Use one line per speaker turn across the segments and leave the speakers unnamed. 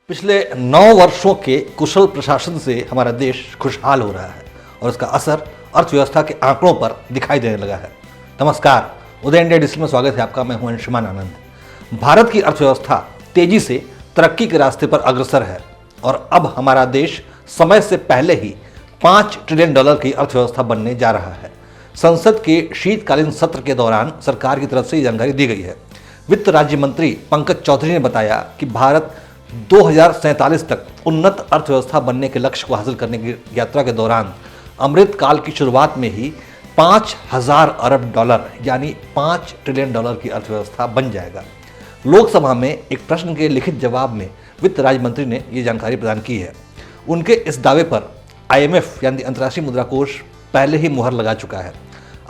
पिछले 9 वर्षों के कुशल प्रशासन से हमारा देश खुशहाल हो रहा है और इसका असर अर्थव्यवस्था के आंकड़ों पर दिखाई देने लगा है। नमस्कार, उदय इंडिया डिजिटल में स्वागत है आपका। मैं हूं अंशुमान आनंद। भारत की अर्थव्यवस्था तेजी से तरक्की के रास्ते पर अग्रसर है और अब हमारा देश समय से पहले ही $5 ट्रिलियन की अर्थव्यवस्था बनने जा रहा है। संसद के शीतकालीन सत्र के दौरान सरकार की तरफ से ये जानकारी दी गई है। वित्त राज्य मंत्री पंकज चौधरी ने बताया कि भारत 2047 तक उन्नत अर्थव्यवस्था बनने के लक्ष्य को हासिल करने की यात्रा के दौरान अमृत काल की शुरुआत में ही $5000 अरब यानी $5 ट्रिलियन की अर्थव्यवस्था बन जाएगा। लोकसभा में एक प्रश्न के लिखित जवाब में वित्त राज्य मंत्री ने ये जानकारी प्रदान की है। उनके इस दावे पर IMF यानी अंतर्राष्ट्रीय मुद्रा कोष पहले ही मुहर लगा चुका है।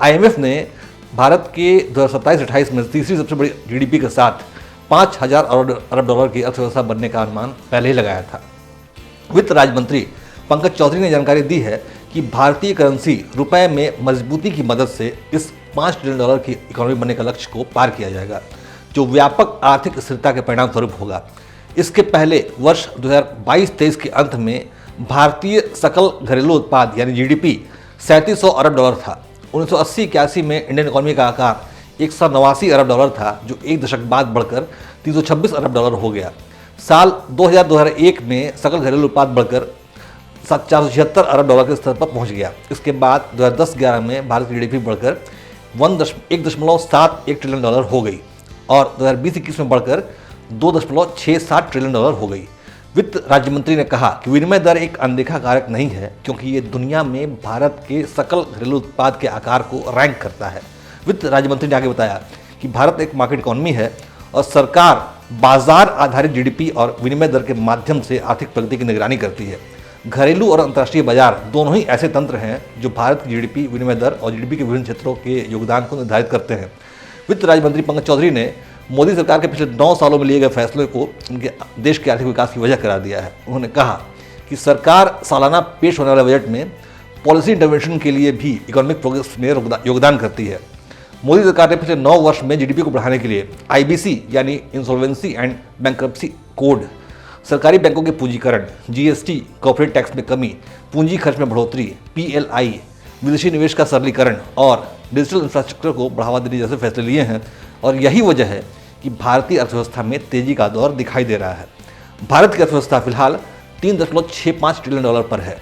IMF ने भारत के 2027-28 में तीसरी सबसे बड़ी GDP के साथ $5000 अरब की अर्थव्यवस्था बनने का अनुमान पहले ही लगाया था। वित्त राज्य मंत्री पंकज चौधरी ने जानकारी दी है कि भारतीय करेंसी रुपए में मजबूती की मदद से इस $5 ट्रिलियन की इकोनॉमी बनने का लक्ष्य को पार किया जाएगा, जो व्यापक आर्थिक स्थिरता के परिणाम स्वरूप होगा। इसके पहले वर्ष 2022-23 के अंत में भारतीय सकल घरेलू उत्पाद यानी GDP $3700 अरब था। 1980-81 में इंडियन इकोनॉमी का आकार $189 अरब था, जो एक दशक बाद बढ़कर $326 अरब हो गया। साल 2000-2001 में सकल घरेलू उत्पाद बढ़कर $476 अरब के स्तर पर पहुंच गया। इसके बाद 2010-11 में भारत की GDP बढ़कर 1.71 ट्रिलियन हो गई और 2020-21 में बढ़कर 2.67 ट्रिलियन हो गई। वित्त राज्य मंत्री ने कहा कि विनिमय दर एक अनदेखा कारक नहीं है, क्योंकि ये दुनिया में भारत के सकल घरेलू उत्पाद के आकार को रैंक करता है। वित्त राज्य मंत्री ने आगे बताया कि भारत एक मार्केट इकोनॉमी है और सरकार बाजार आधारित GDP और विनिमय दर के माध्यम से आर्थिक प्रगति की निगरानी करती है। घरेलू और अंतर्राष्ट्रीय बाजार दोनों ही ऐसे तंत्र हैं जो भारत की GDP, विनिमय दर और GDP के विभिन्न क्षेत्रों के योगदान को निर्धारित करते हैं। वित्त राज्य मंत्री पंकज चौधरी ने मोदी सरकार के पिछले 9 सालों में लिए गए फैसले को उनके देश के आर्थिक विकास की वजह करार दिया है। उन्होंने कहा कि सरकार सालाना पेश होने वाले बजट में पॉलिसी इंटरवेंशन के लिए भी इकोनॉमिक प्रोग्रेस में योगदान करती है। मोदी सरकार ने पिछले 9 वर्ष में GDP को बढ़ाने के लिए IBC यानी इंसॉल्वेंसी एंड बैंक्रप्सी कोड, सरकारी बैंकों के पूंजीकरण, GST, कॉर्पोरेट टैक्स में कमी, पूंजी खर्च में बढ़ोतरी, PLI, विदेशी निवेश का सरलीकरण और डिजिटल इंफ्रास्ट्रक्चर को बढ़ावा देने जैसे फैसले लिए हैं और यही वजह है कि भारतीय अर्थव्यवस्था में तेजी का दौर दिखाई दे रहा है। भारत की अर्थव्यवस्था फिलहाल $3.65 ट्रिलियन पर है।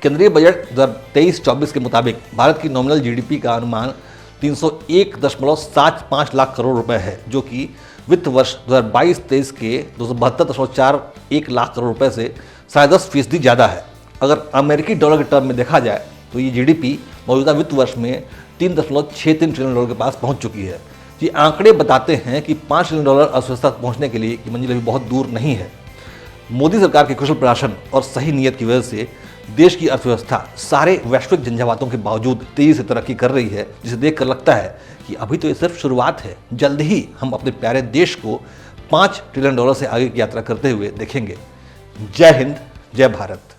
केंद्रीय बजट 2023-24 के मुताबिक भारत की नॉमिनल GDP का अनुमान 301.75 लाख करोड़ रुपए है, जो कि वित्त वर्ष 2022-23 के 272.41 लाख करोड़ रुपए से 10.5% ज़्यादा है। अगर अमेरिकी डॉलर के टर्म में देखा जाए तो ये GDP मौजूदा वित्त वर्ष में 3.63 ट्रिलियन के पास पहुंच चुकी है। ये आंकड़े बताते हैं कि $5 ट्रिलियन अर्थव्यवस्था पहुंचने के लिए की मंजिल अभी बहुत दूर नहीं है। मोदी सरकार के कुशल प्रशासन और सही नीयत की वजह से देश की अर्थव्यवस्था सारे वैश्विक झंझावातों के बावजूद तेजी से तरक्की कर रही है, जिसे देखकर लगता है कि अभी तो ये सिर्फ शुरुआत है। जल्द ही हम अपने प्यारे देश को $5 ट्रिलियन से आगे की यात्रा करते हुए देखेंगे। जय हिंद, जय भारत।